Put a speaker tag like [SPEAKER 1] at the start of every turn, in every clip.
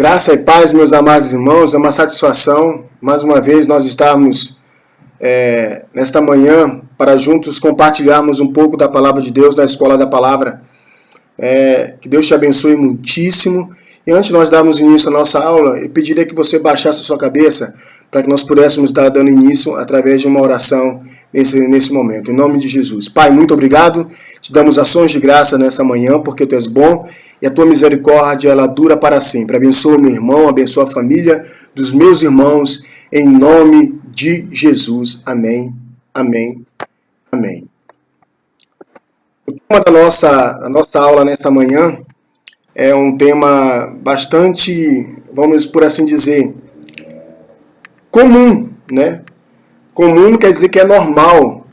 [SPEAKER 1] Graça e paz, meus amados irmãos, é uma satisfação, mais uma vez, nós estarmos nesta manhã para juntos compartilharmos um pouco da Palavra de Deus na Escola da Palavra. Que Deus te abençoe muitíssimo. E antes de nós darmos início à nossa aula, eu pediria que você baixasse a sua cabeça para que nós pudéssemos estar dando início através de uma oração nesse momento. Em nome de Jesus. Pai, muito obrigado. Te damos ações de graça nessa manhã, porque Tu és bom e a Tua misericórdia, ela dura para sempre. Abençoa meu irmão, abençoa a família dos meus irmãos, em nome de Jesus. Amém, amém, amém. O tema da nossa aula nessa manhã é um tema bastante, vamos por assim dizer, comum, né? Comum quer dizer que é normal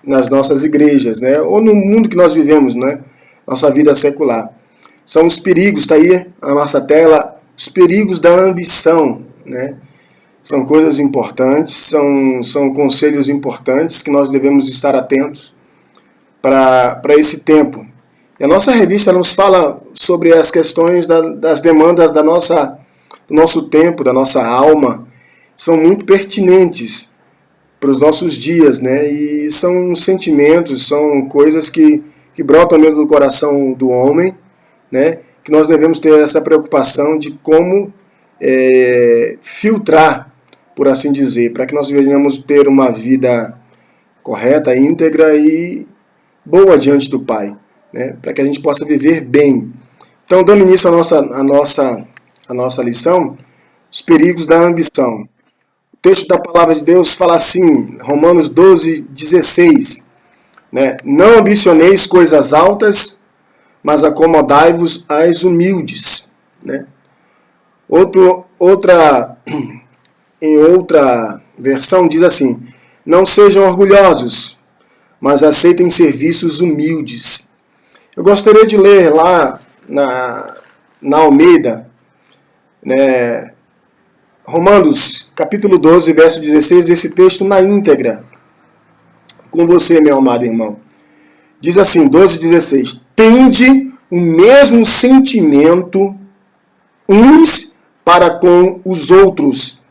[SPEAKER 1] nas nossas igrejas, né? Ou no mundo que nós vivemos, né? Nossa vida secular. São os perigos, está aí na nossa tela, os perigos da ambição, né? São coisas importantes, são conselhos importantes que nós devemos estar atentos para esse tempo. E a nossa revista nos fala sobre as questões das demandas do nosso tempo, da nossa alma. São muito pertinentes para os nossos dias, né? E são sentimentos, são coisas que brotam dentro do coração do homem, né? Que nós devemos ter essa preocupação de como filtrar, por assim dizer, para que nós venhamos ter uma vida correta, íntegra e boa diante do Pai, né? Para que a gente possa viver bem. Então, dando início à nossa lição, os perigos da ambição. O texto da Palavra de Deus fala assim, Romanos 12, 16, né? Não ambicioneis coisas altas, mas acomodai-vos às humildes, né? Em outra versão diz assim, não sejam orgulhosos, mas aceitem serviços humildes. Eu gostaria de ler lá na Almeida, né, Romanos capítulo 12, verso 16, esse texto na íntegra, com você, meu amado irmão. Diz assim, 12, 16, tende o mesmo sentimento uns para com os outros,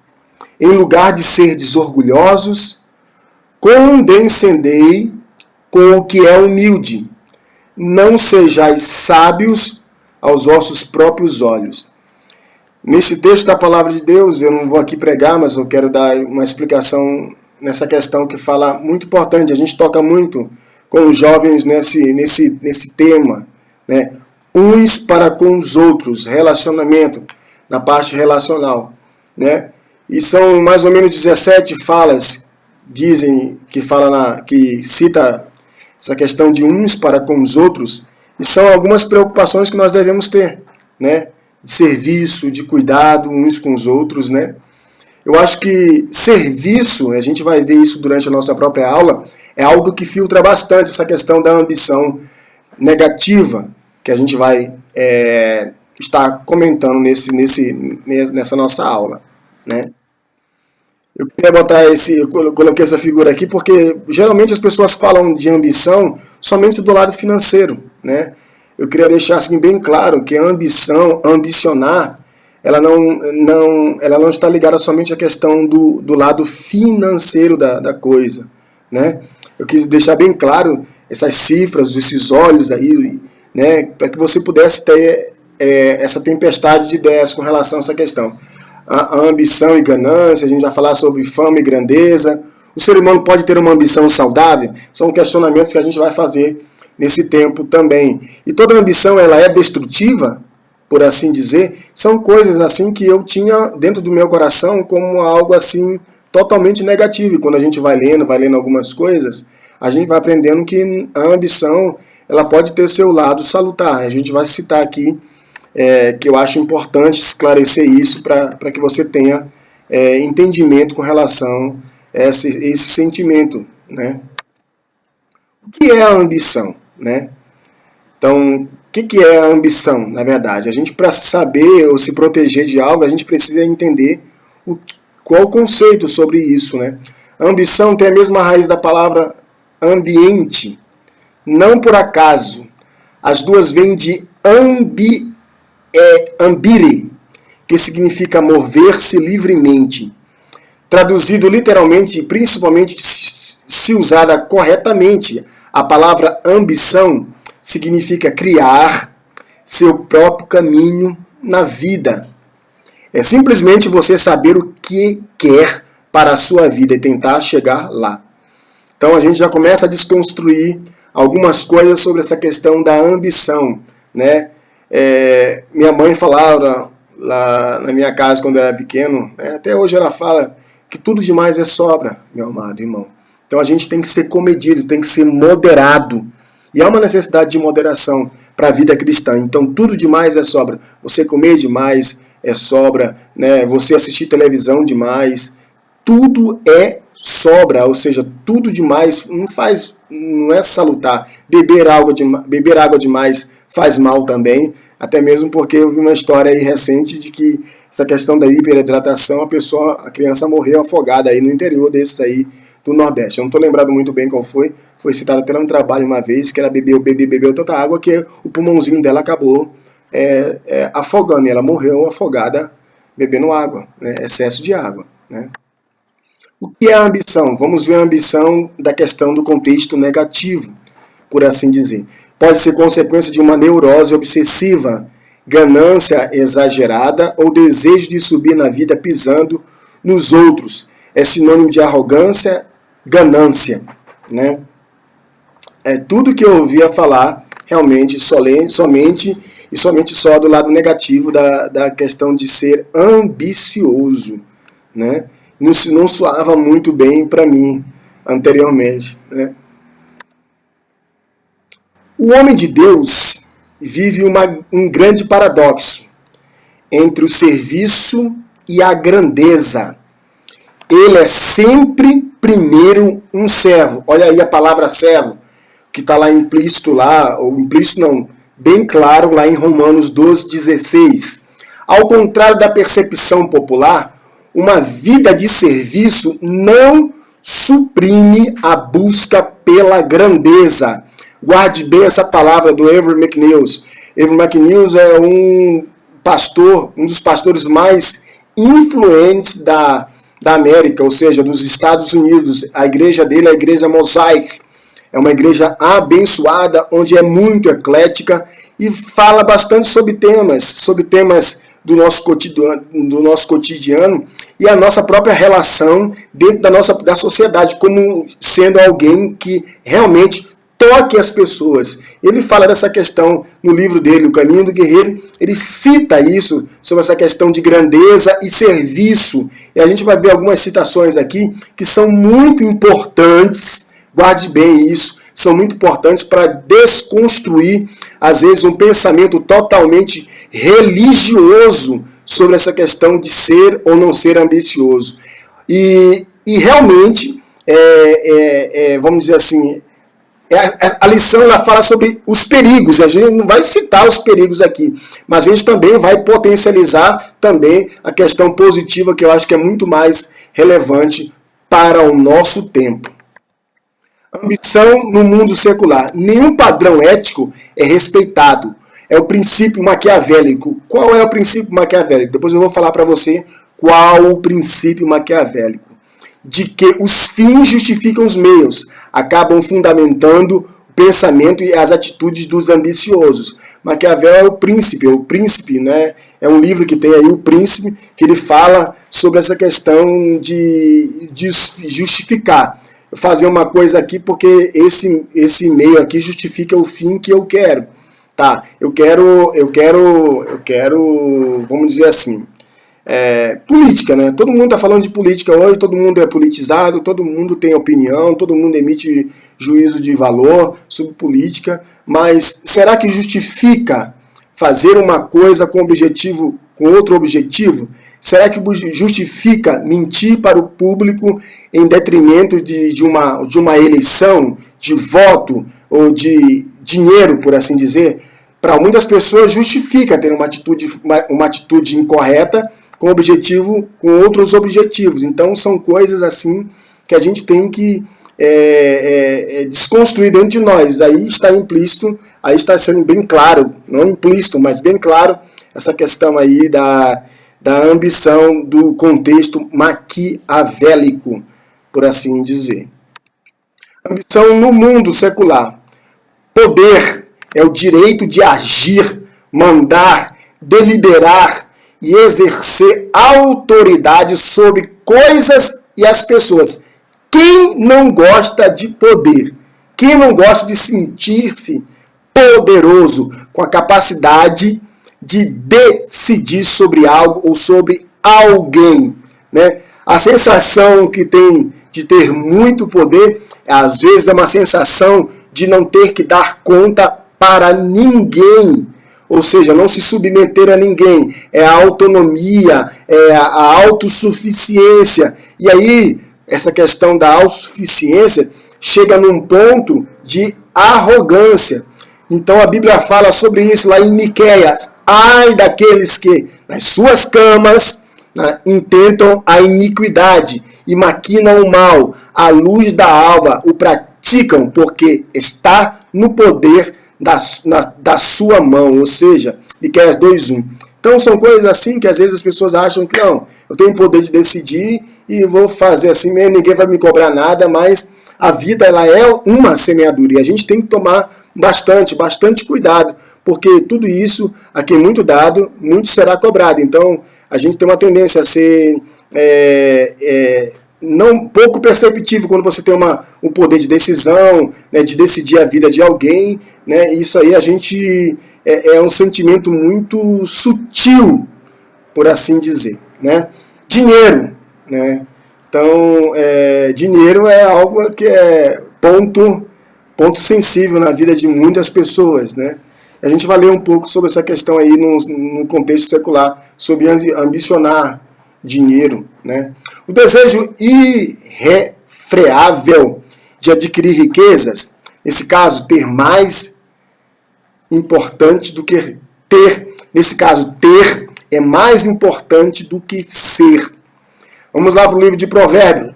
[SPEAKER 1] em lugar de serdes orgulhosos, condescendei com o que é humilde. Não sejais sábios aos vossos próprios olhos. Nesse texto da Palavra de Deus, eu não vou aqui pregar, mas eu quero dar uma explicação nessa questão que fala muito importante. A gente toca muito com os jovens nesse tema, né? Uns para com os outros, relacionamento, na parte relacional, né? E são mais ou menos 17 falas, dizem, que cita essa questão de uns para com os outros, e são algumas preocupações que nós devemos ter, né? De serviço, de cuidado uns com os outros, né? Eu acho que serviço, a gente vai ver isso durante a nossa própria aula, é algo que filtra bastante essa questão da ambição negativa, que a gente vai estar comentando nessa nossa aula, né? Eu queria eu coloquei essa figura aqui porque geralmente as pessoas falam de ambição somente do lado financeiro, né? Eu queria deixar assim bem claro que a ambicionar, ela não está ligada somente à questão do lado financeiro da coisa, né? Eu quis deixar bem claro essas cifras, esses olhos aí, né? Para que você pudesse ter essa tempestade de ideias com relação a essa questão. A ambição e ganância, a gente vai falar sobre fama e grandeza. O ser humano pode ter uma ambição saudável? São questionamentos que a gente vai fazer nesse tempo também. E toda ambição, ela é destrutiva, por assim dizer? São coisas assim que eu tinha dentro do meu coração como algo assim totalmente negativo. E quando a gente vai lendo algumas coisas, a gente vai aprendendo que a ambição, ela pode ter seu lado salutar. A gente vai citar aqui que eu acho importante esclarecer isso para que você tenha entendimento com relação a esse sentimento, né? O que é a ambição, né? Então, o que é a ambição, na verdade? A gente, para saber ou se proteger de algo, a gente precisa entender qual o conceito sobre isso, né? A ambição tem a mesma raiz da palavra ambiente, não por acaso. As duas vêm de ambire, que significa mover-se livremente. Traduzido literalmente, principalmente se usada corretamente, a palavra ambição significa criar seu próprio caminho na vida. É simplesmente você saber o que quer para a sua vida e tentar chegar lá. Então a gente já começa a desconstruir algumas coisas sobre essa questão da ambição, né? Minha mãe falava lá na minha casa quando eu era pequeno, né? Até hoje ela fala que tudo demais é sobra, meu amado irmão. Então a gente tem que ser comedido, tem que ser moderado. E há uma necessidade de moderação para a vida cristã. Então tudo demais é sobra. Você comer demais é sobra, né? Você assistir televisão demais, tudo é sobra, ou seja, tudo demais não é salutar. Beber água demais faz mal também, até mesmo porque eu vi uma história aí recente de que essa questão da hiperidratação, a criança morreu afogada aí no interior desses aí do Nordeste. Eu não estou lembrado muito bem qual foi citado até no trabalho uma vez, que ela bebeu tanta água que o pulmãozinho dela acabou afogando, e ela morreu afogada bebendo água, né? Excesso de água, né? O que é a ambição? Vamos ver a ambição da questão do contexto negativo, por assim dizer. Pode ser consequência de uma neurose obsessiva, ganância exagerada ou desejo de subir na vida pisando nos outros. É sinônimo de arrogância, ganância, né? É tudo que eu ouvia falar realmente somente só do lado negativo da questão de ser ambicioso, né? Não soava muito bem para mim anteriormente, né? O homem de Deus vive um grande paradoxo entre o serviço e a grandeza. Ele é sempre primeiro um servo. Olha aí a palavra servo, que está lá implícito lá, ou implícito não, bem claro lá em Romanos 12:16. Ao contrário da percepção popular, uma vida de serviço não suprime a busca pela grandeza. Guarde bem essa palavra do Avery McNeils. Avery McNeils é um dos pastores mais influentes da América, ou seja, dos Estados Unidos. A igreja dele é a igreja Mosaic. É uma igreja abençoada, onde é muito eclética e fala bastante sobre temas do nosso cotidiano e a nossa própria relação dentro da sociedade, como sendo alguém que realmente toque as pessoas. Ele fala dessa questão no livro dele, O Caminho do Guerreiro. Ele cita isso, sobre essa questão de grandeza e serviço. E a gente vai ver algumas citações aqui que são muito importantes, guarde bem isso, são muito importantes para desconstruir, às vezes, um pensamento totalmente religioso sobre essa questão de ser ou não ser ambicioso. E realmente, vamos dizer assim, a lição ela fala sobre os perigos. A gente não vai citar os perigos aqui, mas a gente também vai potencializar também a questão positiva, que eu acho que é muito mais relevante para o nosso tempo. Ambição no mundo secular. Nenhum padrão ético é respeitado. É o princípio maquiavélico. Qual é o princípio maquiavélico? Depois eu vou falar para você qual o princípio maquiavélico. De que os fins justificam os meios, acabam fundamentando o pensamento e as atitudes dos ambiciosos. Maquiavel é o príncipe, né? É um livro que tem aí o Príncipe, que ele fala sobre essa questão de justificar. Fazer uma coisa aqui porque esse meio aqui justifica o fim que eu quero. Tá, eu quero, vamos dizer assim, política, né? Todo mundo está falando de política hoje, todo mundo é politizado, todo mundo tem opinião, todo mundo emite juízo de valor sobre política, mas será que justifica fazer uma coisa com outro objetivo? Será que justifica mentir para o público em detrimento de uma eleição, de voto ou de dinheiro, por assim dizer? Para muitas pessoas justifica ter uma atitude incorreta com outros objetivos. Então são coisas assim que a gente tem que desconstruir dentro de nós. Aí está implícito, aí está sendo bem claro, não implícito, mas bem claro, essa questão aí da ambição do contexto maquiavélico, por assim dizer. Ambição no mundo secular. Poder é o direito de agir, mandar, deliberar e exercer autoridade sobre coisas e as pessoas. Quem não gosta de poder? Quem não gosta de sentir-se poderoso, com a capacidade de decidir sobre algo ou sobre alguém, né? A sensação que tem de ter muito poder, às vezes é uma sensação de não ter que dar conta para ninguém, ou seja, não se submeter a ninguém, é a autonomia, é a autossuficiência. E aí, essa questão da autossuficiência chega num ponto de arrogância. Então a Bíblia fala sobre isso lá em Miqueias. Ai daqueles que nas suas camas, né, intentam a iniquidade e maquinam o mal, à luz da alva o praticam, porque está no poder da sua mão. Ou seja, Miqueias 2:1. Então são coisas assim que às vezes as pessoas acham que não, eu tenho poder de decidir e vou fazer assim mesmo, ninguém vai me cobrar nada, mas a vida ela é uma semeadura e a gente tem que tomar bastante cuidado, porque tudo isso, a quem muito dado, muito será cobrado. Então a gente tem uma tendência a ser não pouco perceptível quando você tem um poder de decisão, né, de decidir a vida de alguém, né, isso aí a gente é um sentimento muito sutil, por assim dizer, né? Dinheiro, né? Então, dinheiro é algo que é ponto sensível na vida de muitas pessoas, né? A gente vai ler um pouco sobre essa questão aí no contexto secular, sobre ambicionar dinheiro, né? O desejo irrefreável de adquirir riquezas, nesse caso, ter mais importante do que ter. Nesse caso, ter é mais importante do que ser. Vamos lá para o livro de Provérbios.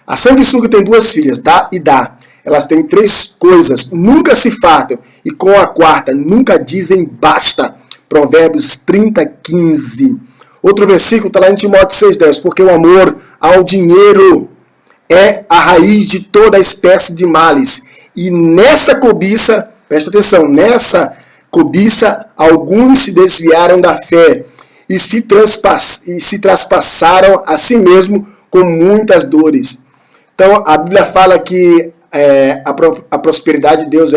[SPEAKER 1] A sanguessuga tem 2 filhas, dá e dá. Elas têm 3 coisas, nunca se fartam, e com a quarta nunca dizem basta. Provérbios 30:15. Outro versículo está lá em Timóteo 6:10. Porque o amor ao dinheiro é a raiz de toda espécie de males. E nessa cobiça, presta atenção, nessa cobiça alguns se desviaram da fé e se traspassaram a si mesmo com muitas dores. Então a Bíblia fala que a prosperidade de Deus,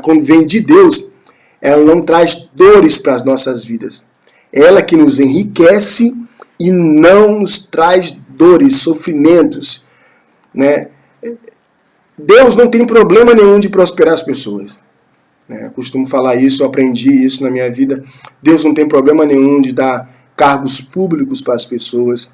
[SPEAKER 1] quando vem de Deus, ela não traz dores para as nossas vidas. Ela que nos enriquece e não nos traz dores, sofrimentos, né? Deus não tem problema nenhum de prosperar as pessoas. Eu costumo falar isso, eu aprendi isso na minha vida. Deus não tem problema nenhum de dar cargos públicos para as pessoas.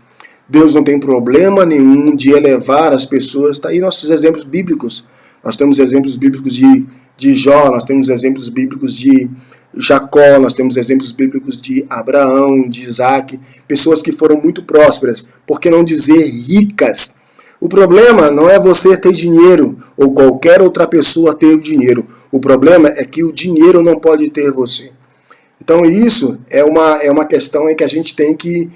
[SPEAKER 1] Deus não tem problema nenhum de elevar as pessoas. Está aí nossos exemplos bíblicos. Nós temos exemplos bíblicos de Jó, nós temos exemplos bíblicos de Jacó, nós temos exemplos bíblicos de Abraão, de Isaac, pessoas que foram muito prósperas, por que não dizer ricas? O problema não é você ter dinheiro ou qualquer outra pessoa ter o dinheiro. O problema é que o dinheiro não pode ter você. Então isso é uma questão em que a gente tem que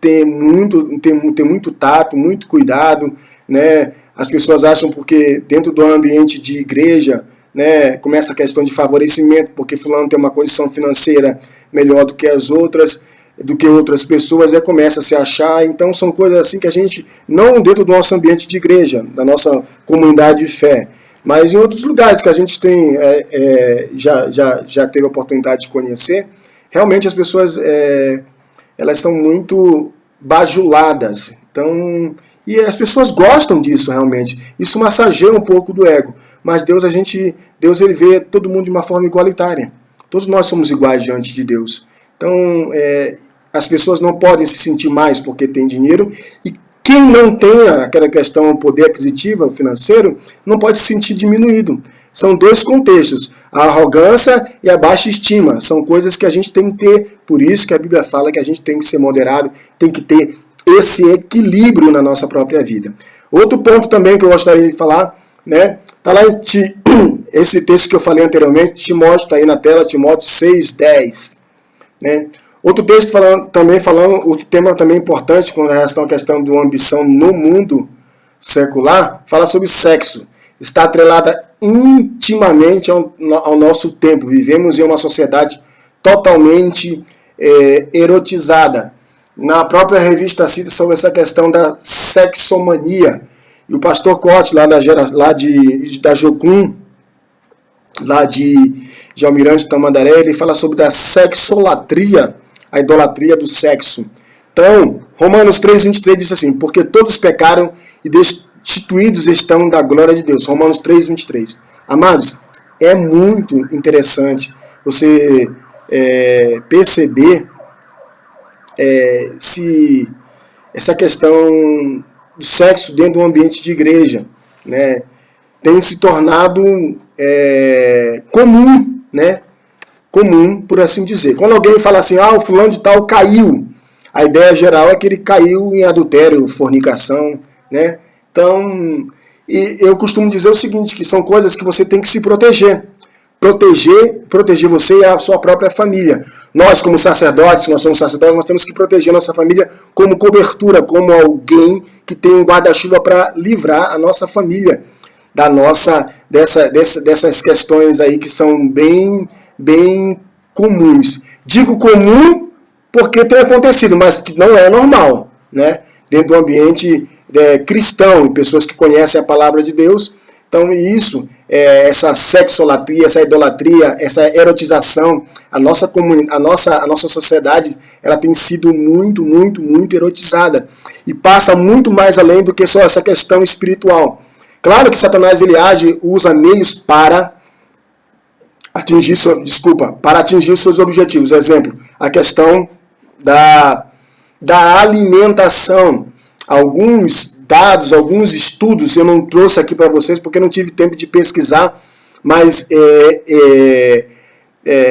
[SPEAKER 1] ter muito tato, muito cuidado, né? As pessoas acham porque dentro do ambiente de igreja, né, começa a questão de favorecimento, porque fulano tem uma condição financeira melhor do que outras pessoas, começa a se achar. Então são coisas assim que a gente, não dentro do nosso ambiente de igreja, da nossa comunidade de fé, mas em outros lugares que a gente tem já teve a oportunidade de conhecer, realmente as pessoas elas são muito bajuladas. Então, e as pessoas gostam disso realmente. Isso massageia um pouco do ego. Mas Deus ele vê todo mundo de uma forma igualitária. Todos nós somos iguais diante de Deus. Então, as pessoas não podem se sentir mais porque tem dinheiro. E quem não tem aquela questão poder aquisitivo financeiro, não pode se sentir diminuído. São 2 contextos. A arrogância e a baixa estima. São coisas que a gente tem que ter. Por isso que a Bíblia fala que a gente tem que ser moderado, tem que ter esse equilíbrio na nossa própria vida. Outro ponto também que eu gostaria de falar, né? Está lá em esse texto que eu falei anteriormente, Timóteo, está aí na tela, Timóteo 6:10. Né? Outro texto outro tema também importante com relação à questão de uma ambição no mundo secular, fala sobre sexo. Está atrelada intimamente ao nosso tempo. Vivemos em uma sociedade totalmente erotizada. Na própria revista cita sobre essa questão da sexomania. E o pastor Cote, lá da Jocum, lá de Almirante Tamandaré, ele fala sobre a sexolatria, a idolatria do sexo. Então, Romanos 3:23 diz assim: porque todos pecaram e destituídos estão da glória de Deus. Romanos 3:23. Amados, é muito interessante você perceber se essa questão do sexo dentro do ambiente de igreja, né, tem se tornado comum, né? Comum, por assim dizer. Quando alguém fala assim, o fulano de tal caiu, a ideia geral é que ele caiu em adultério, fornicação, né? Então, eu costumo dizer o seguinte, que são coisas que você tem que se proteger. Proteger você e a sua própria família. Nós, como sacerdotes, nós temos que proteger nossa família como cobertura, como alguém que tem um guarda-chuva para livrar a nossa família dessas questões aí que são bem comuns. Digo comum porque tem acontecido, mas que não é normal, né? Dentro do ambiente cristão, e pessoas que conhecem a palavra de Deus. Então isso, essa sexolatria, essa idolatria, essa erotização, a nossa sociedade, ela tem sido muito erotizada. E passa muito mais além do que só essa questão espiritual. Claro que Satanás usa meios para atingir os seus objetivos. Exemplo, a questão da alimentação. Alguns dados, alguns estudos, eu não trouxe aqui para vocês porque não tive tempo de pesquisar, mas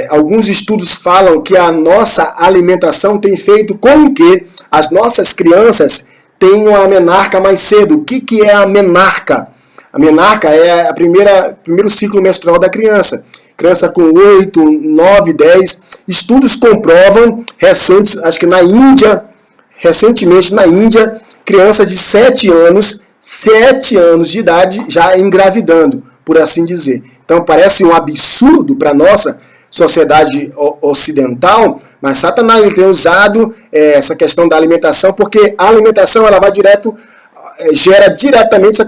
[SPEAKER 1] alguns estudos falam que a nossa alimentação tem feito com que as nossas crianças tenham a menarca mais cedo. O que é a menarca? A menarca é o primeiro ciclo menstrual da criança. Criança com 8, 9, 10. Estudos comprovam, acho que recentemente na Índia, crianças de 7 anos de idade já engravidando, por assim dizer. Então parece um absurdo para a nossa sociedade ocidental, mas Satanás tem usado essa questão da alimentação, porque a alimentação ela vai gera diretamente essa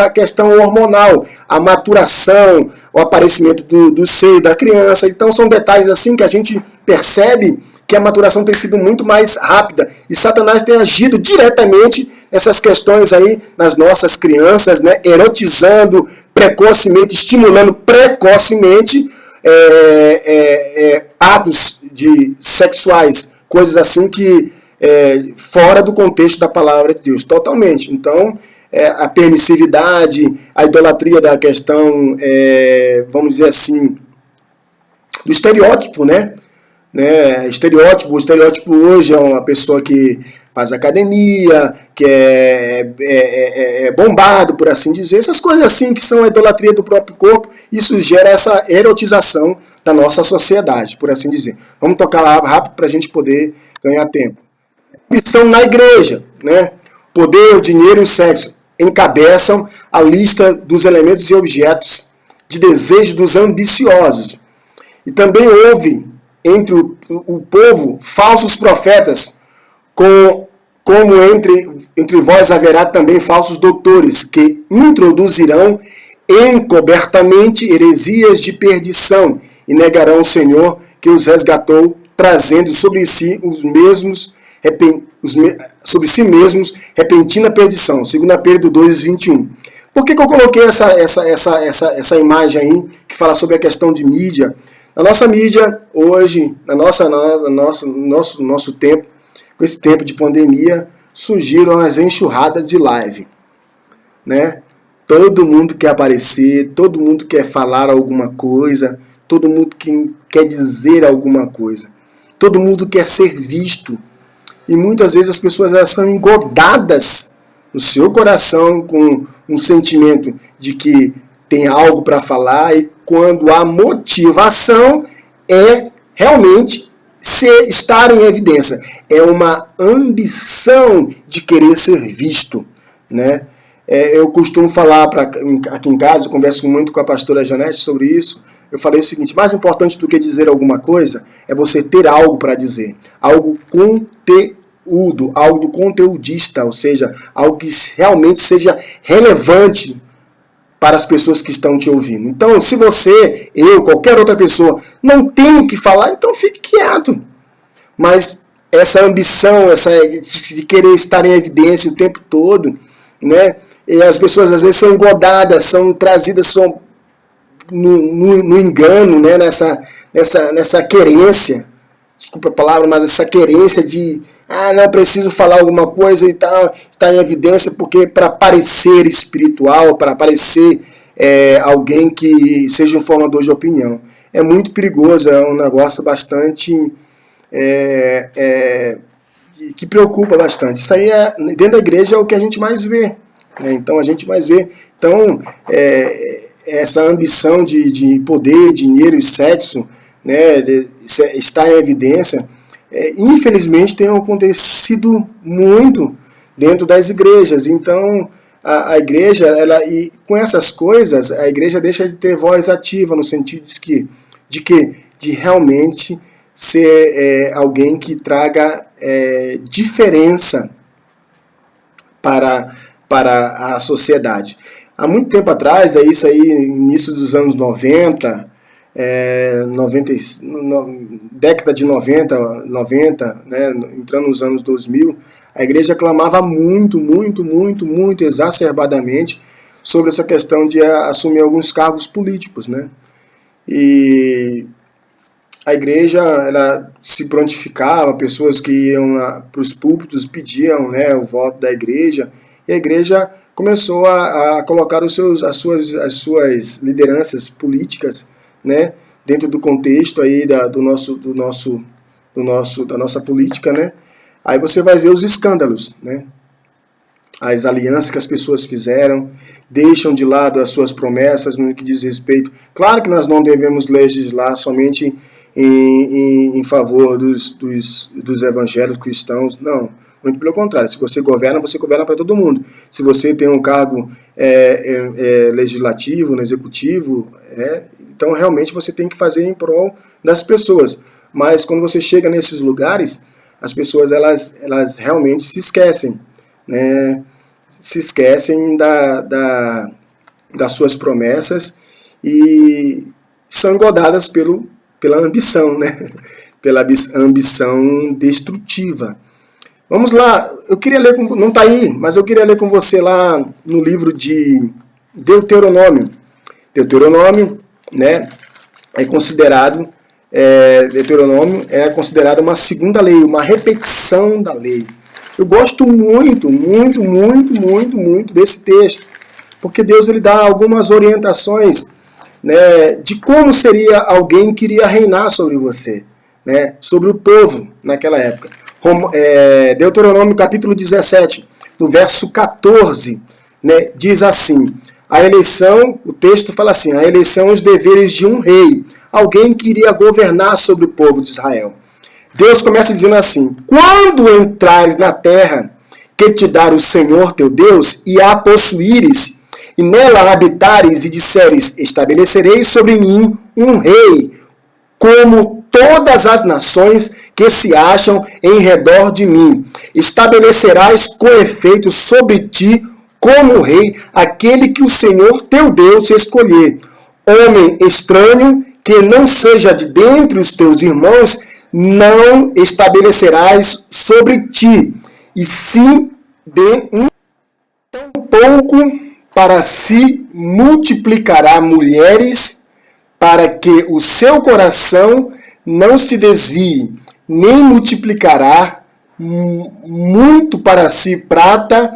[SPEAKER 1] questão hormonal, a maturação, o aparecimento do seio da criança. Então são detalhes assim que a gente percebe que a maturação tem sido muito mais rápida. E Satanás tem agido diretamente nessas questões aí nas nossas crianças, né? Erotizando precocemente, estimulando precocemente atos sexuais, coisas assim que fora do contexto da palavra de Deus, totalmente. Então, a permissividade, a idolatria da questão, vamos dizer assim, do estereótipo, né? O estereótipo hoje é uma pessoa que faz academia, que é bombado, por assim dizer, essas coisas assim que são a idolatria do próprio corpo. Isso gera essa erotização da nossa sociedade, por assim dizer. Vamos tocar lá rápido para a gente poder ganhar tempo. Missão na igreja, né? Poder, o dinheiro e o sexo encabeçam a lista dos elementos e objetos de desejo dos ambiciosos. E também houve entre o povo falsos profetas, como entre vós haverá também falsos doutores, que introduzirão encobertamente heresias de perdição e negarão o Senhor que os resgatou, trazendo sobre si mesmos repentina perdição. 2 Pedro 2:21. Por que eu coloquei essa imagem aí que fala sobre a questão de mídia? Na nossa mídia, hoje, no nosso tempo, com esse tempo de pandemia, surgiram as enxurradas de live, né? Todo mundo quer aparecer, todo mundo quer falar alguma coisa, todo mundo quer dizer alguma coisa, todo mundo quer ser visto. E muitas vezes as pessoas elas são engodadas no seu coração com um sentimento de que tem algo para falar, e quando a motivação é realmente estar em evidência, é uma ambição de querer ser visto, né? Eu costumo falar aqui em casa, eu converso muito com a pastora Janete sobre isso. Eu falei o seguinte: mais importante do que dizer alguma coisa é você ter algo para dizer, algo conteúdo, algo conteudista, ou seja, algo que realmente seja relevante para as pessoas que estão te ouvindo. Então, se você, eu, qualquer outra pessoa, não tem o que falar, então fique quieto. Mas essa ambição, de querer estar em evidência o tempo todo, né? E as pessoas às vezes são engodadas, são trazidas no engano, né? nessa querência, desculpa a palavra, mas essa querência de não preciso falar alguma coisa e tá em evidência porque para parecer espiritual, para parecer alguém que seja um formador de opinião. É muito perigoso, é um negócio bastante que preocupa bastante. Isso aí dentro da igreja é o que a gente mais vê, né? Então a gente mais vê. Então essa ambição de poder, dinheiro e sexo, né, estar em evidência, infelizmente tem acontecido muito dentro das igrejas. Então a igreja, e com essas coisas, a igreja deixa de ter voz ativa, no sentido de realmente ser alguém que traga diferença para a sociedade. Há muito tempo atrás, isso aí, início dos anos 90, década de 90, né, entrando nos anos 2000, a igreja clamava muito exacerbadamente sobre essa questão de assumir alguns cargos políticos, né? E a igreja, ela se prontificava, pessoas que iam para os púlpitos pediam, né, o voto da igreja, e a igreja começou a colocar as suas lideranças políticas, né, dentro do contexto aí da nossa política, né? Aí você vai ver os escândalos, né? As alianças que as pessoas fizeram, deixam de lado as suas promessas no que diz respeito. Claro que nós não devemos legislar somente em favor dos evangélicos cristãos, não. Muito pelo contrário, se você governa para todo mundo. Se você tem um cargo legislativo, no executivo, então realmente você tem que fazer em prol das pessoas. Mas quando você chega nesses lugares, as pessoas elas realmente se esquecem, né? Se esquecem das suas promessas e são engodadas pela ambição, né? Pela ambição destrutiva. Vamos lá, eu queria ler, não está aí, mas eu queria ler com você lá no livro de Deuteronômio. Deuteronômio, né, Deuteronômio é considerado uma segunda lei, uma repetição da lei. Eu gosto muito desse texto, porque Deus ele dá algumas orientações, né, de como seria alguém que iria reinar sobre você, né, sobre o povo naquela época. Deuteronômio capítulo 17, no verso 14, né, diz assim: a eleição, o texto fala assim, a eleição e os deveres de um rei, alguém que iria governar sobre o povo de Israel. Deus começa dizendo assim: quando entrares na terra que te dá o Senhor teu Deus, e a possuíres, e nela habitares, e disseres, estabelecerei sobre mim um rei, como todas as nações que se acham em redor de mim. Estabelecerás com efeito sobre ti, como rei, aquele que o Senhor teu Deus escolher. Homem estranho, que não seja de dentre os teus irmãos, não estabelecerás sobre ti, e sim de um pouco para si multiplicará mulheres, para que o seu coração não se desvie, nem multiplicará muito para si prata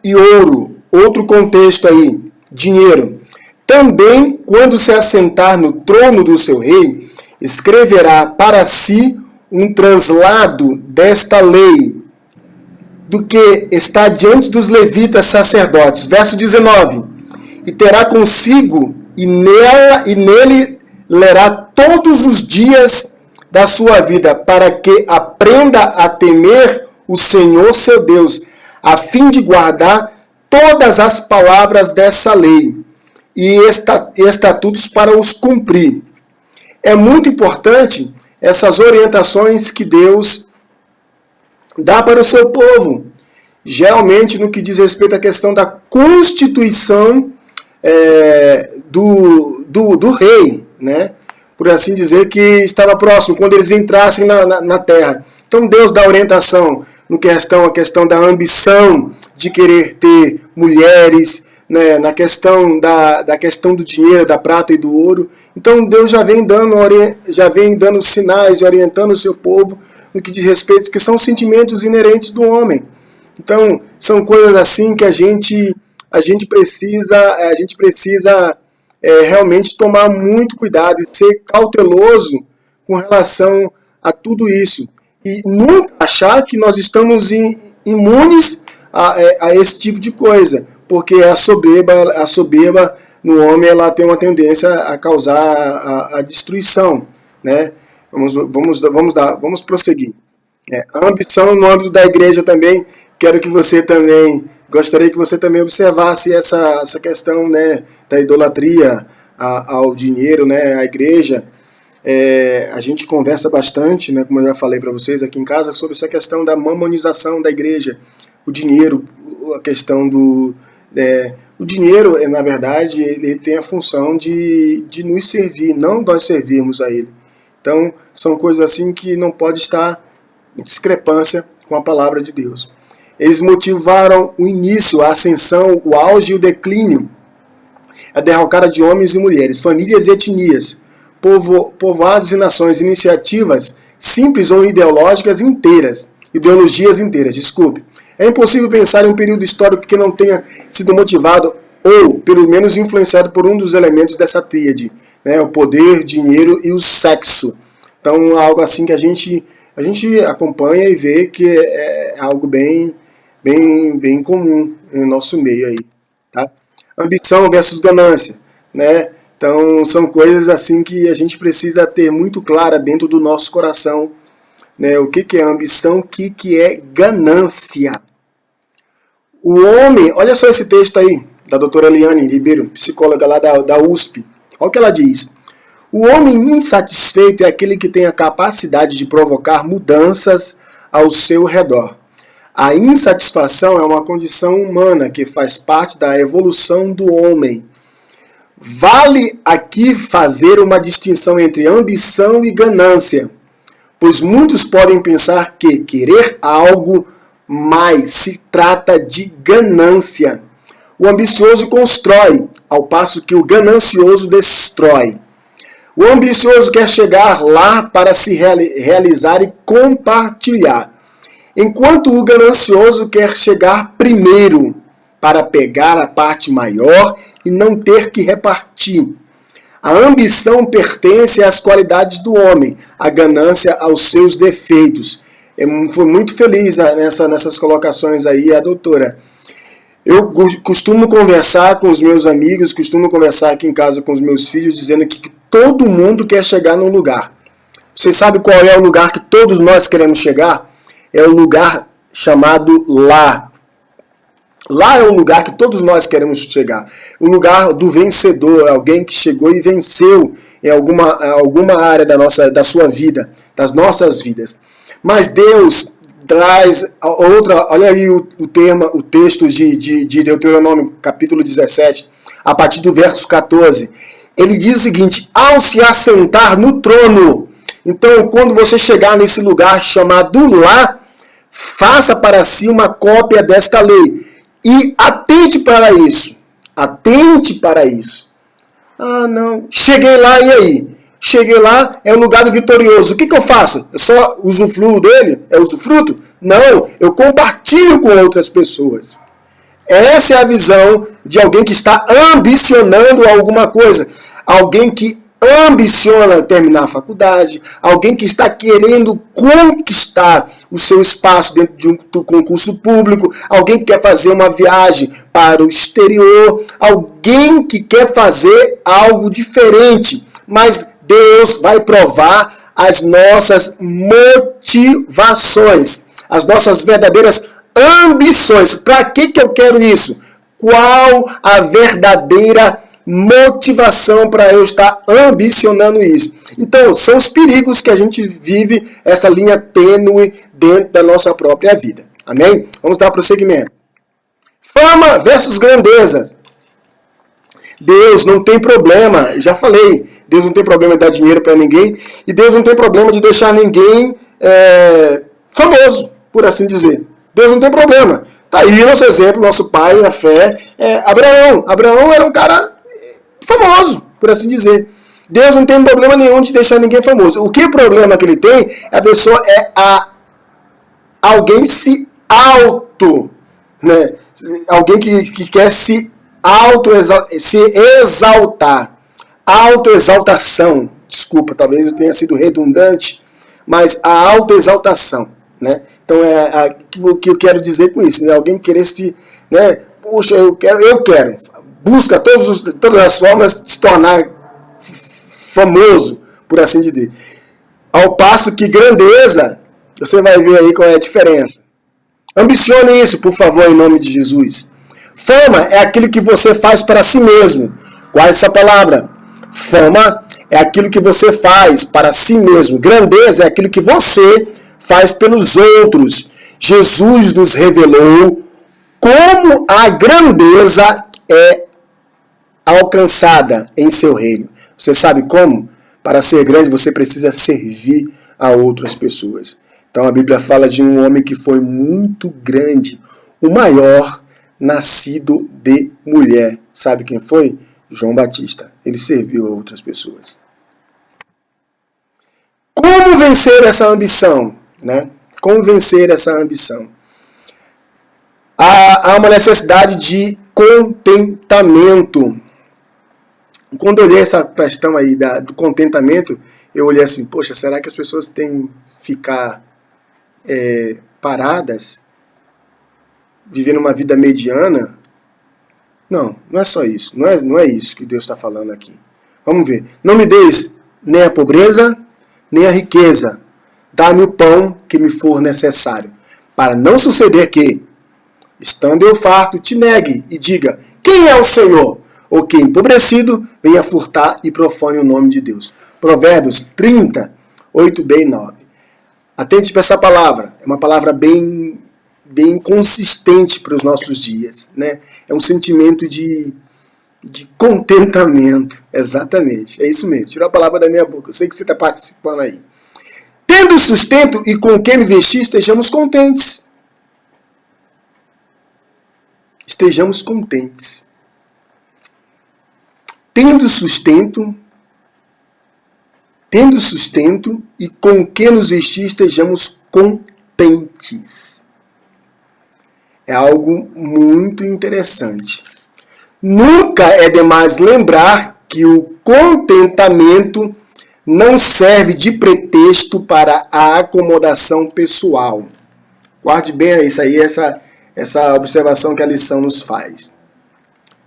[SPEAKER 1] e ouro. Outro contexto aí, dinheiro. Também, quando se assentar no trono do seu rei, escreverá para si um translado desta lei, do que está diante dos levitas sacerdotes. Verso 19. E terá consigo, e nele lerá todos os dias da sua vida para que aprenda a temer o Senhor seu Deus, a fim de guardar todas as palavras dessa lei e estatutos para os cumprir. É muito importante essas orientações que Deus dá para o seu povo, geralmente no que diz respeito à questão da constituição do rei, né? Por assim dizer, que estava próximo, quando eles entrassem na terra. Então Deus dá orientação a questão da ambição de querer ter mulheres, né, na questão da questão do dinheiro, da prata e do ouro. Então Deus já vem dando sinais e orientando o seu povo no que diz respeito, que são sentimentos inerentes do homem. Então são coisas assim que a gente precisa realmente tomar muito cuidado e ser cauteloso com relação a tudo isso. E nunca achar que nós estamos imunes a esse tipo de coisa, porque a soberba no homem ela tem uma tendência a causar a destruição, né? Vamos prosseguir. A ambição no âmbito da igreja também, gostaria que você também observasse essa questão, né, da idolatria ao dinheiro, né, à igreja. A gente conversa bastante, né, como eu já falei para vocês aqui em casa, sobre essa questão da mamonização da igreja, o dinheiro, a questão do... o dinheiro, na verdade, ele tem a função de nos servir, não nós servirmos a ele. Então, são coisas assim que não pode estar em discrepância com a palavra de Deus. Eles motivaram o início, a ascensão, o auge e o declínio, a derrocada de homens e mulheres, famílias e etnias, povoados e nações, iniciativas simples ou ideologias inteiras. É impossível pensar em um período histórico que não tenha sido motivado ou, pelo menos, influenciado por um dos elementos dessa tríade, né? O poder, dinheiro e o sexo. Então, algo assim que a gente acompanha e vê que é algo bem comum no nosso meio aí, tá? Ambição versus ganância, né? Então, são coisas assim que a gente precisa ter muito clara dentro do nosso coração, né? O que é ambição, o que é ganância. O homem, olha só esse texto aí, da doutora Eliane Ribeiro, psicóloga lá da USP. Olha o que ela diz. O homem insatisfeito é aquele que tem a capacidade de provocar mudanças ao seu redor. A insatisfação é uma condição humana que faz parte da evolução do homem. Vale aqui fazer uma distinção entre ambição e ganância, pois muitos podem pensar que querer algo mais se trata de ganância. O ambicioso constrói, ao passo que o ganancioso destrói. O ambicioso quer chegar lá para se realizar e compartilhar, enquanto o ganancioso quer chegar primeiro para pegar a parte maior e não ter que repartir. A ambição pertence às qualidades do homem, a ganância aos seus defeitos. Foi muito feliz nessas colocações aí a doutora. Eu costumo conversar com os meus amigos, costumo conversar aqui em casa com os meus filhos, dizendo que todo mundo quer chegar num lugar. Vocês sabem qual é o lugar que todos nós queremos chegar? É o lugar chamado lá. Lá é o lugar que todos nós queremos chegar. O lugar do vencedor, alguém que chegou e venceu em alguma área da sua vida, das nossas vidas. Mas Deus traz outra, olha aí o texto de Deuteronômio, capítulo 17, a partir do verso 14. Ele diz o seguinte: ao se assentar no trono. Então, quando você chegar nesse lugar chamado lá, faça para si uma cópia desta lei. E atente para isso. Atente para isso. Ah, não. Cheguei lá, e aí? Cheguei lá, é o lugar do vitorioso. O que eu faço? Eu só usufruo dele? É usufruto? Não, eu compartilho com outras pessoas. Essa é a visão de alguém que está ambicionando alguma coisa. Alguém que ambiciona terminar a faculdade, alguém que está querendo conquistar o seu espaço dentro do concurso público, alguém que quer fazer uma viagem para o exterior, alguém que quer fazer algo diferente. Mas Deus vai provar as nossas motivações, as nossas verdadeiras ambições. Para que eu quero isso? Qual a verdadeira motivação para eu estar ambicionando isso? Então, são os perigos que a gente vive, essa linha tênue dentro da nossa própria vida. Amém? Vamos dar prosseguimento. Fama versus grandeza. Deus não tem problema, já falei, Deus não tem problema de dar dinheiro para ninguém, e Deus não tem problema de deixar ninguém famoso, por assim dizer. Deus não tem problema. Tá aí nosso exemplo, nosso pai na fé, Abraão. Abraão era um cara famoso, por assim dizer. Deus não tem problema nenhum de deixar ninguém famoso. O que problema que ele tem, a pessoa alguém se né? Alguém que quer se exaltar. Autoexaltação. Desculpa, talvez eu tenha sido redundante, mas a autoexaltação, né? Então o que eu quero dizer com isso, né? Alguém querer se, né? Puxa, eu quero. Busca todas as formas de se tornar famoso, por assim dizer. Ao passo que grandeza, você vai ver aí qual é a diferença. Ambicione isso, por favor, em nome de Jesus. Fama é aquilo que você faz para si mesmo. Qual é essa palavra? Fama é aquilo que você faz para si mesmo. Grandeza é aquilo que você faz pelos outros. Jesus nos revelou como a grandeza é alcançada em seu reino. Você sabe como? Para ser grande, você precisa servir a outras pessoas. Então a Bíblia fala de um homem que foi muito grande, o maior nascido de mulher. Sabe quem foi? João Batista. Ele serviu a outras pessoas. Como vencer essa ambição? Né? Como vencer essa ambição? Há uma necessidade de contentamento. Quando eu olhei essa questão aí do contentamento, eu olhei assim, poxa, será que as pessoas têm que ficar paradas, vivendo uma vida mediana? Não, não é só isso. Não é isso que Deus está falando aqui. Vamos ver. Não me deis nem a pobreza, nem a riqueza. Dá-me o pão que me for necessário. Para não suceder que, estando eu farto, te negue e diga, quem é o Senhor? Ou que, empobrecido, venha furtar e profane o nome de Deus. Provérbios 30, 8b e 9. Atente para essa palavra. É uma palavra bem consistente para os nossos dias, né? É um sentimento de contentamento. Exatamente. É isso mesmo. Tirou a palavra da minha boca. Eu sei que você está participando aí. Tendo sustento e com que me vestir, estejamos contentes. Estejamos contentes. Tendo sustento e com que nos vestir, estejamos contentes. É algo muito interessante. Nunca é demais lembrar que o contentamento não serve de pretexto para a acomodação pessoal. Guarde bem isso aí, essa observação que a lição nos faz.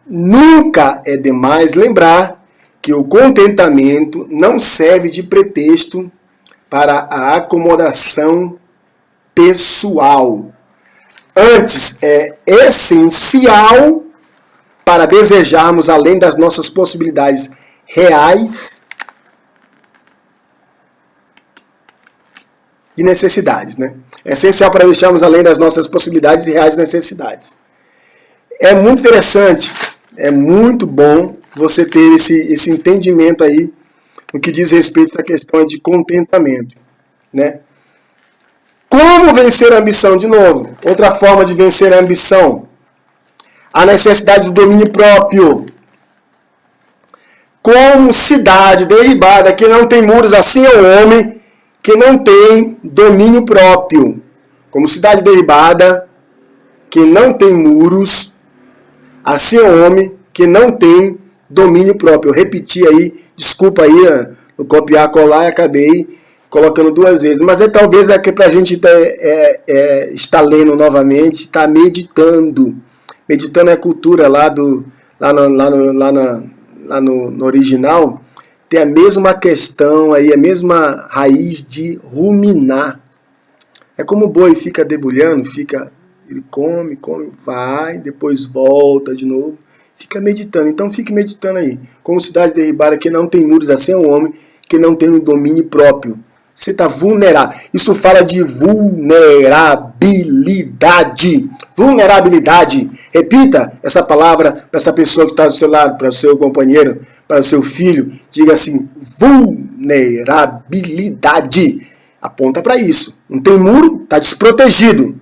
[SPEAKER 1] Nunca é demais lembrar que o contentamento não serve de pretexto para a acomodação pessoal. Antes, é essencial para desejarmos além das nossas possibilidades reais e necessidades, né? É essencial para deixarmos além das nossas possibilidades e reais necessidades. É muito interessante, é muito bom você ter esse entendimento aí no que diz respeito a essa questão de contentamento, né? Como vencer a ambição? De novo, outra forma de vencer a ambição, a necessidade do domínio próprio. Como cidade derribada que não tem muros, assim é o homem que não tem domínio próprio. Como cidade derribada que não tem muros, assim é o homem que não tem domínio próprio. Eu repeti aí, desculpa aí, no copiar, colar e acabei colocando duas vezes. Mas talvez é que para a gente estar lendo novamente, estar meditando. Meditando é a cultura lá no original, tem a mesma questão aí, a mesma raiz de ruminar. É como o boi fica debulhando, ele come, vai, depois volta de novo, fica meditando. Então fique meditando aí. Como cidade derribada que não tem muros, assim é um homem que não tem um domínio próprio. Você está vulnerável. Isso fala de vulnerabilidade. Vulnerabilidade. Repita essa palavra para essa pessoa que está do seu lado, para o seu companheiro, para o seu filho. Diga assim, vulnerabilidade. Aponta para isso. Não tem muro, está desprotegido.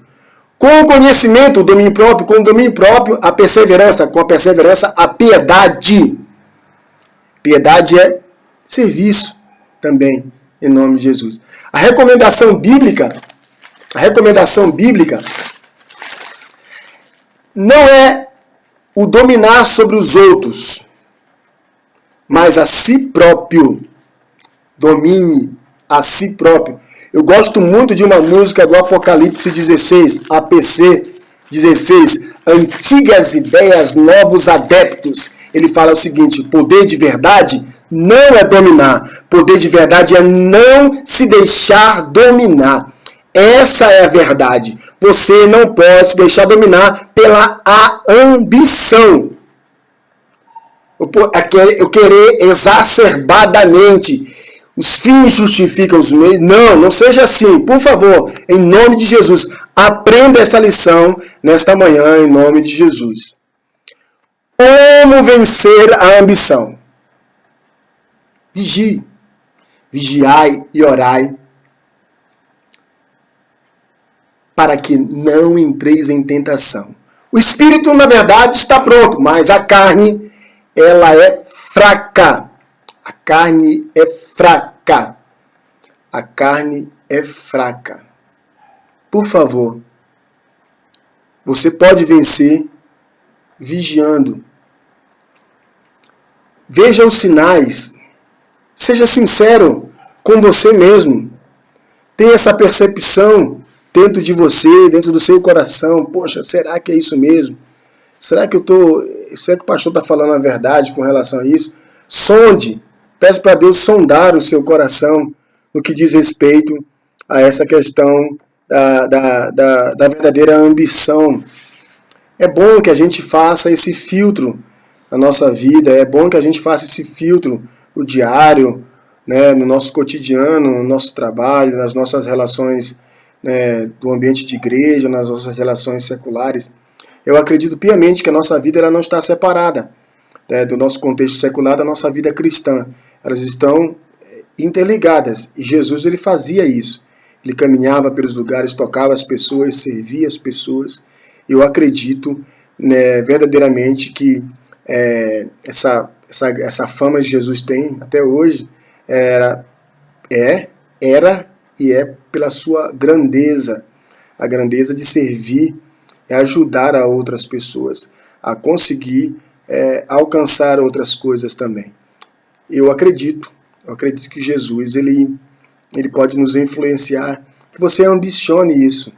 [SPEAKER 1] Com o conhecimento, o domínio próprio, com o domínio próprio, a perseverança, com a perseverança, a piedade. Piedade é serviço também, em nome de Jesus. A recomendação bíblica não é o dominar sobre os outros, mas a si próprio. Domine a si próprio. Eu gosto muito de uma música do Apocalipse 16, APC 16, Antigas Ideias, Novos Adeptos. Ele fala o seguinte, poder de verdade não é dominar. Poder de verdade é não se deixar dominar. Essa é a verdade. Você não pode se deixar dominar pela ambição. Eu querer exacerbadamente. Os fins justificam os meios. Não seja assim. Por favor, em nome de Jesus, aprenda essa lição nesta manhã, em nome de Jesus. Como vencer a ambição? Vigie. Vigiai e orai, para que não entreis em tentação. O espírito, na verdade, está pronto, mas a carne, ela é fraca. A carne é fraca. A carne é fraca. Por favor, você pode vencer vigiando. Veja os sinais. Seja sincero com você mesmo. Tenha essa percepção dentro de você, dentro do seu coração. Poxa, será que é isso mesmo? Será que o pastor está falando a verdade com relação a isso? Sonde. Peça para Deus sondar o seu coração no que diz respeito a essa questão da verdadeira ambição. É bom que a gente faça esse filtro na nossa vida, é bom que a gente faça esse filtro no diário, né, no nosso cotidiano, no nosso trabalho, nas nossas relações, né, do ambiente de igreja, nas nossas relações seculares. Eu acredito piamente que a nossa vida ela não está separada, né, do nosso contexto secular, da nossa vida cristã. Elas estão interligadas. E Jesus ele fazia isso. Ele caminhava pelos lugares, tocava as pessoas, servia as pessoas. Eu acredito, né, verdadeiramente que essa fama que Jesus tem até hoje era e é pela sua grandeza. A grandeza de servir e ajudar a outras pessoas a conseguir alcançar outras coisas também. Eu acredito que Jesus ele pode nos influenciar, que você ambicione isso,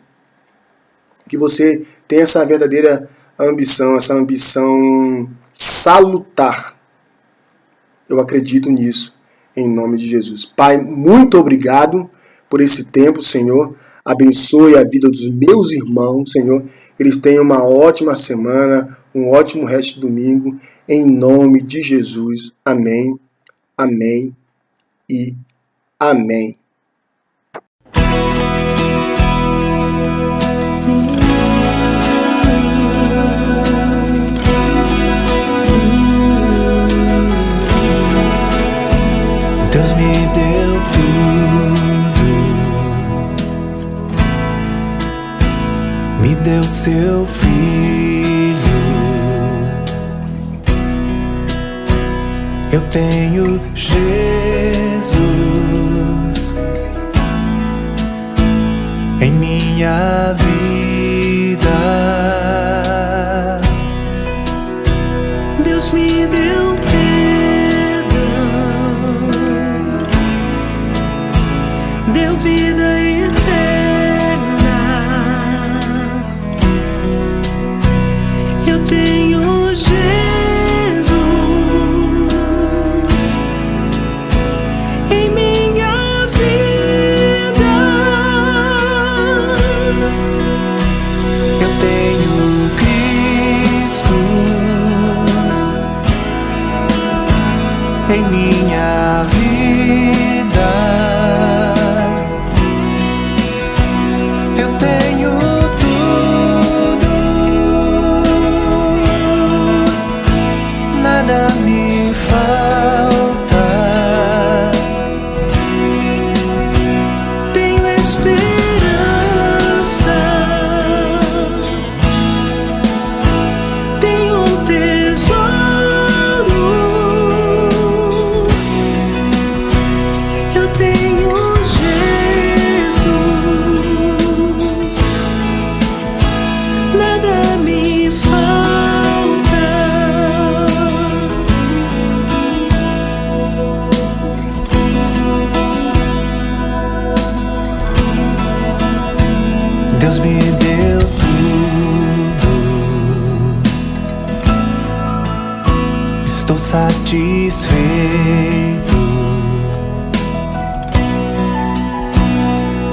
[SPEAKER 1] que você tenha essa verdadeira ambição, essa ambição salutar. Eu acredito nisso, em nome de Jesus. Pai, muito obrigado por esse tempo, Senhor. Abençoe a vida dos meus irmãos, Senhor. Eles tenham uma ótima semana, um ótimo resto de domingo, em nome de Jesus. Amém. Amém e amém.
[SPEAKER 2] Deus me deu tudo, me deu seu filho. Eu tenho Jesus em minha vida. Deus me deu perdão, deu vida eterna. Eu tenho Jesus estou satisfeito.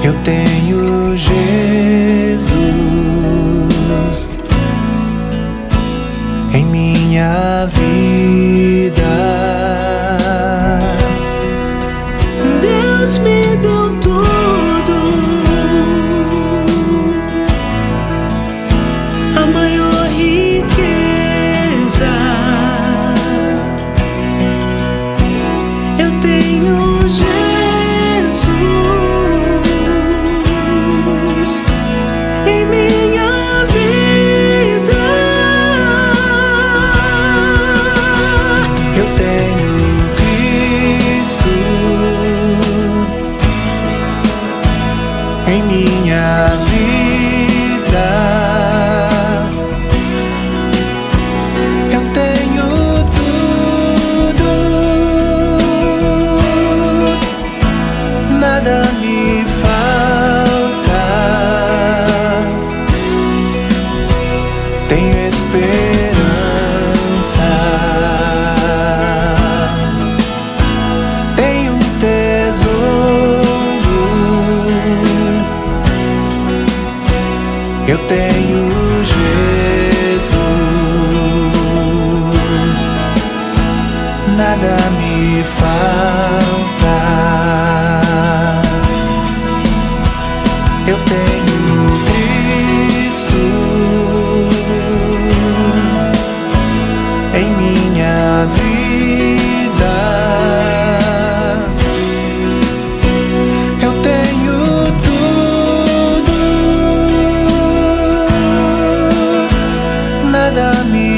[SPEAKER 2] Eu tenho Jesus em minha vida. Deus me deu tudo, a maior riqueza. Eu tenho Jesus em minha vida. Eu tenho Cristo em minha vida. Eu tenho tudo, nada me falta. Tenho esperança, tenho um tesouro. Eu tenho Jesus, nada me falta. Eu tenho Cristo em minha vida. Eu tenho tudo, nada me